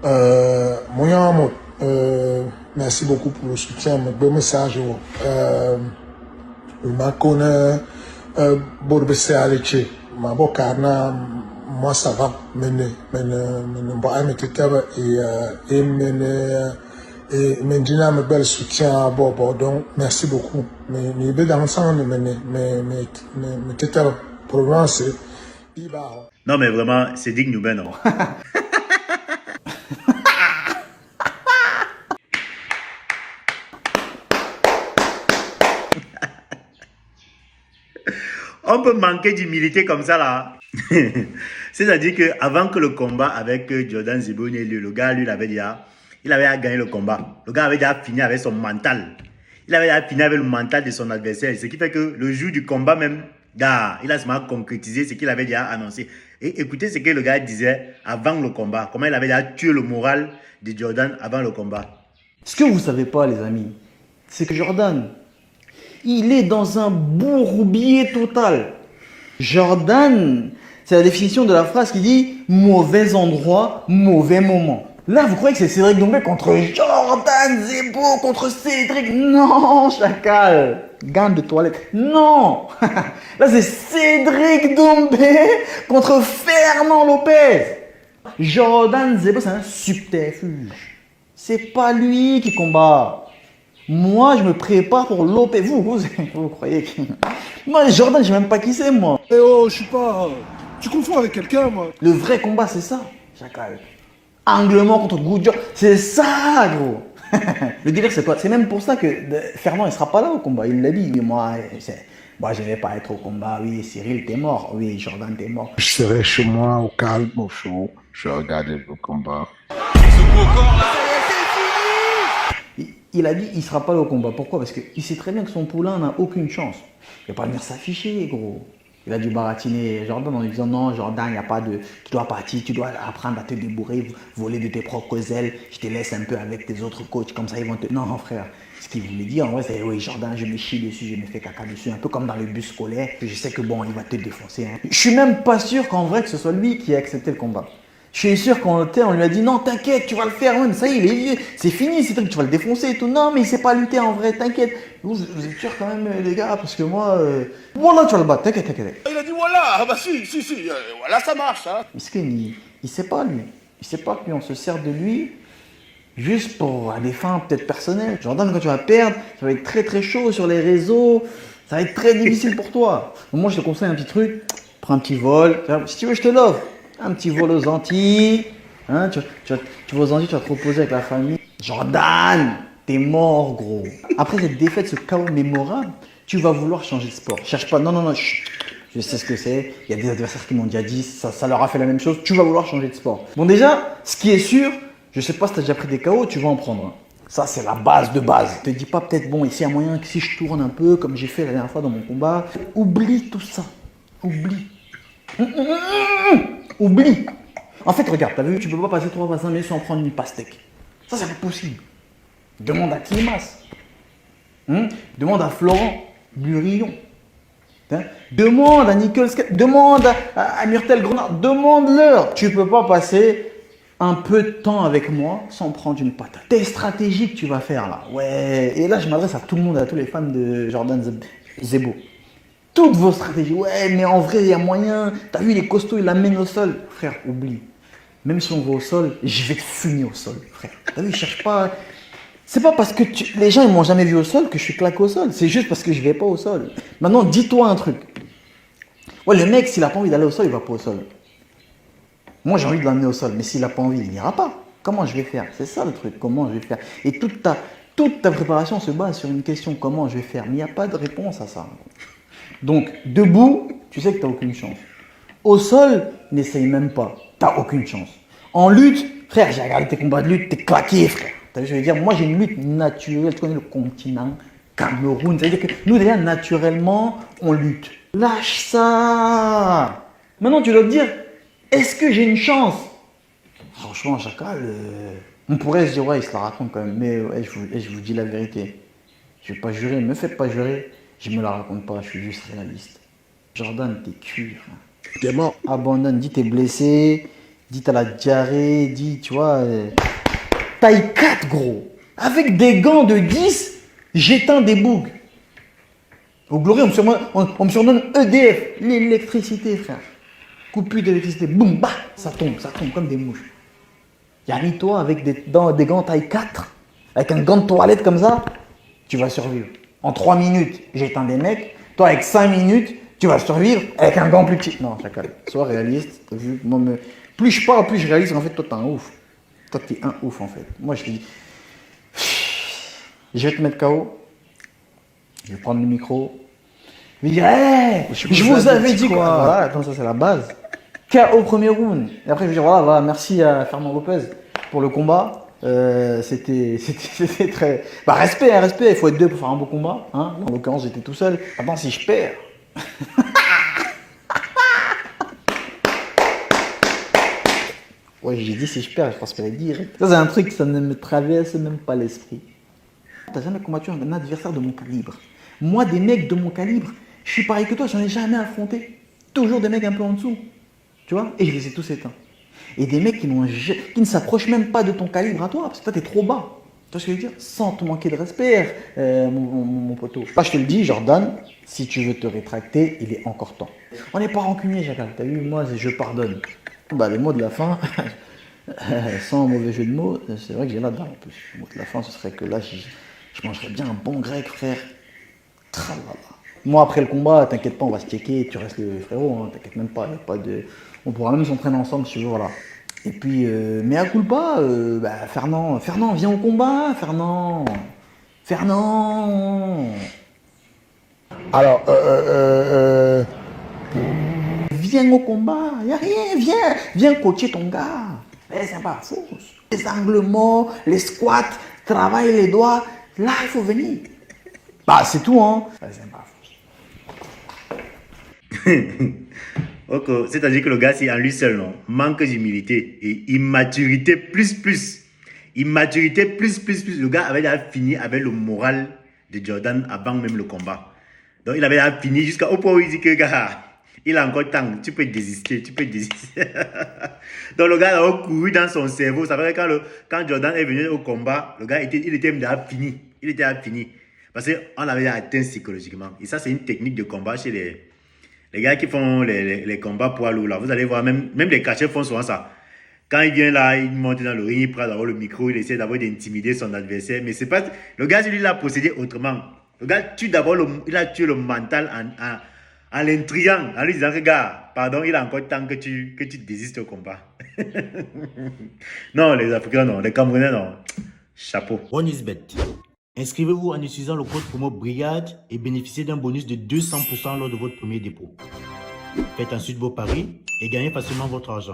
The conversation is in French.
Mon merci beaucoup pour le soutien. Bon message. Ma connaît Borbessé Aleche. Ma bocarna, moi ça va. Et maintenant, me bel soutien à Bobo. Donc, merci beaucoup. Mais dans le sens, mais Provence. Non, mais vraiment, c'est digne nous, ben non. On peut manquer d'humilité comme ça là. C'est-à-dire qu'avant que le combat avec Jordan Zebo n'ait lieu, le gars, lui, il avait gagné le combat. Le gars avait déjà fini avec son mental. Il avait déjà fini avec le mental de son adversaire. Ce qui fait que le jour du combat même, gars, il a seulement concrétisé ce qu'il avait déjà annoncé. Et écoutez ce que le gars disait avant le combat. Comment il avait déjà tué le moral de Jordan avant le combat. Ce que vous ne savez pas, les amis, c'est que Jordan, il est dans un bourbier total. Jordan, c'est la définition de la phrase qui dit mauvais endroit, mauvais moment. Là, vous croyez que c'est Cédric Doumbé contre Jordan Zebo contre Cédric? Non, chacal. Gamme de toilette. Non. Là, c'est Cédric Doumbé contre Fernand Lopez. Jordan Zebo, c'est un subterfuge. C'est pas lui qui combat. Moi, je me prépare pour Lopez. Vous croyez que... Moi, Jordan, je sais même pas qui c'est, moi. Eh oh, je suis pas... Tu confonds avec quelqu'un, moi. Le vrai combat, c'est ça, chacal. Anglement contre Goudjo, c'est ça, gros. Le délire, c'est quoi? C'est même pour ça que Fernand, il sera pas là au combat. Il l'a dit. Oui, moi, je vais pas être au combat. Oui, Cyril, t'es mort. Oui, Jordan, t'es mort. Je serai chez moi au calme, au chaud. Je regarde le combat. Il a dit il sera pas là au combat. Pourquoi? Parce qu'il sait très bien que son poulain n'a aucune chance. Il va pas venir s'afficher, gros. Il a dû baratiner Jordan en lui disant non, Jordan, il n'y a pas de. Tu dois partir, tu dois apprendre à te débrouiller, voler de tes propres ailes. Je te laisse un peu avec tes autres coachs, comme ça ils vont te. Non, frère. Ce qu'il voulait dire en vrai, c'est oui, Jordan, je me chie dessus, je me fais caca dessus, un peu comme dans le bus scolaire. Je sais que bon, il va te défoncer. Hein. Je suis même pas sûr qu'en vrai que ce soit lui qui ait accepté le combat. Je suis sûr qu'on lui a dit non, t'inquiète, tu vas le faire, même ça y est, il est vieux, c'est fini, c'est truc, tu vas le défoncer et tout. Non, mais il sait pas lutter en vrai, t'inquiète. Vous êtes sûr quand même, les gars, parce que moi, voilà, tu vas le battre, t'inquiète. Il a dit voilà, ah bah si, voilà, ça marche, hein. Miskin, il sait pas, lui. Il sait pas que lui, on se sert de lui juste pour à des fins peut-être personnelles. Jordan, quand tu vas perdre, ça va être très très chaud sur les réseaux, ça va être très difficile pour toi. Donc moi, je te conseille un petit truc, prends un petit vol, si tu veux, je te l'offre. Un petit vol aux Antilles, hein, tu vas aux Antilles, tu vas te reposer avec la famille. Jordan, t'es mort, gros. Après cette défaite, ce chaos mémorable, tu vas vouloir changer de sport. Cherche pas, non, je sais ce que c'est. Il y a des adversaires qui m'ont déjà dit, ça leur a fait la même chose. Tu vas vouloir changer de sport. Bon, déjà, ce qui est sûr, je sais pas si tu as déjà pris des KO, tu vas en prendre un. Ça, c'est la base de base. Ne te dis pas peut-être, bon, ici, il y a moyen que si je tourne un peu, comme j'ai fait la dernière fois dans mon combat, oublie tout ça. Oublie. Oublie. En fait, regarde, t'as vu, tu peux pas passer 3 à 5 minutes sans prendre une pastèque. Ça, c'est pas possible. Demande à Klimas. Demande à Florent Burillon. Hein? Demande à Nicole demande à Myrtle Grenard. Demande-leur. Tu peux pas passer un peu de temps avec moi sans prendre une patate. Tes stratégies que tu vas faire là. Ouais. Et là, je m'adresse à tout le monde, à tous les fans de Jordan Zebo. Toutes vos stratégies, ouais, mais en vrai, il y a moyen. T'as vu, il est costaud, il l'amène au sol. Frère, oublie. Même si on va au sol, je vais te fumer au sol, frère. T'as vu, je cherche pas. C'est pas parce que les gens, ils m'ont jamais vu au sol que je suis claqué au sol. C'est juste parce que je vais pas au sol. Maintenant, dis-toi un truc. Ouais, le mec, s'il a pas envie d'aller au sol, il va pas au sol. Moi, j'ai envie de l'amener au sol, mais s'il a pas envie, il n'ira pas. Comment je vais faire? C'est ça le truc, comment je vais faire? Et toute ta préparation se base sur une question, comment je vais faire? Mais il n'y a pas de réponse à ça. Donc, debout, tu sais que tu n'as aucune chance. Au sol, n'essaye même pas. Tu n'as aucune chance. En lutte, frère, j'ai regardé tes combats de lutte, t'es claqué, frère. T'as vu, je veux dire, moi, j'ai une lutte naturelle. Tu connais le continent, Cameroun. C'est-à-dire que nous, déjà, naturellement, on lutte. Lâche ça. Maintenant, tu dois te dire, est-ce que j'ai une chance? Franchement, Chacal, on pourrait se dire, ouais, il se la raconte quand même. Mais ouais, je vous dis la vérité. Je ne vais pas jurer, ne me faites pas jurer. Je me la raconte pas, je suis juste réaliste. Jordan, t'es cuit. T'es mort. Abandonne, dis t'es blessé, dit t'as la diarrhée, dit, tu vois, taille 4, gros. Avec des gants de 10, j'éteins des bougs. Au Glory, on me surnomme EDF, l'électricité, frère. Coupure d'électricité, boum, bah, ça tombe comme des mouches. Yanni, toi, avec des gants taille 4, avec un gant de toilette comme ça, tu vas survivre. En 3 minutes, j'éteins des mecs. Toi, avec 5 minutes, tu vas survivre avec un gant plus petit. Non, chacal. Sois réaliste. Plus je parle, plus je réalise. En fait, toi, t'es un ouf. Toi, t'es un ouf, en fait. Moi, je te dis, je vais te mettre KO. Je vais prendre le micro. Je vais dire, hey, je vous avais dit quoi. Voilà, attends, ça, c'est la base. KO premier round. Et après, je vais dire, voilà, merci à Fernand Lopez pour le combat. C'était très... Bah, respect, il faut être deux pour faire un beau combat. Hein. En l'occurrence, j'étais tout seul. Maintenant, si je perds... Ouais, j'ai dit si je perds, je transférais direct. Ça, c'est un truc, ça ne me traverse même pas l'esprit. T'as jamais combattu un adversaire de mon calibre. Moi, des mecs de mon calibre, je suis pareil que toi, j'en ai jamais affronté. Toujours des mecs un peu en dessous. Tu vois? Et je les ai tous éteints. Et des mecs qui ne s'approchent même pas de ton calibre à toi, parce que toi, t'es trop bas. Tu vois ce que je veux dire? Sans te manquer de respect, mon poteau. Là, je te le dis, Jordan, si tu veux te rétracter, il est encore temps. On n'est pas rancunier, Jacal. T'as vu, moi, je pardonne. Bah, les mots de la fin, sans mauvais jeu de mots, c'est vrai que j'ai la dalle en plus. Le mot de la fin, ce serait que là, je mangerais bien un bon grec, frère. Tralala. Moi, après le combat, t'inquiète pas, on va se checker, tu restes le frérot, hein, t'inquiète même pas, y a pas de... On pourra même s'entraîner ensemble si tu veux, voilà. Et puis, mais à culpa, bah, Fernand, viens au combat, Fernand. Alors, Viens au combat, y a rien, viens coacher ton gars. Eh, c'est pas faux. Les angles morts, les squats, travaille les doigts, là, il faut venir. Bah, c'est tout, hein. C'est pas faux. Ok, c'est-à-dire que le gars, c'est en lui seul, non? Manque d'humilité et immaturité plus. Immaturité plus. Le gars avait déjà fini avec le moral de Jordan avant même le combat. Donc, il avait déjà fini jusqu'au point où il dit que, gars, il a encore temps, tu peux désister. Donc, le gars a couru dans son cerveau. Ça veut dire que quand Jordan est venu au combat, le gars, il était déjà fini. Il était déjà fini. Parce qu'on l'avait atteint psychologiquement. Et ça, c'est une technique de combat chez les gars qui font les combats poids lourds, là. Vous allez voir, même les cachets font souvent ça. Quand il vient là, il monte dans le ring, il prend d'abord le micro, il essaie d'intimider son adversaire. Mais c'est pas... Le gars, lui, il a procédé autrement. Le gars il a tué le mental en l'intriguant, en lui disant, regarde, pardon, il a encore temps que tu désistes au combat. Non, les Africains, non. Les Camerounais, non. Chapeau. OneXBet. Inscrivez-vous en utilisant le code promo BRIGADE et bénéficiez d'un bonus de 200% lors de votre premier dépôt. Faites ensuite vos paris et gagnez facilement votre argent.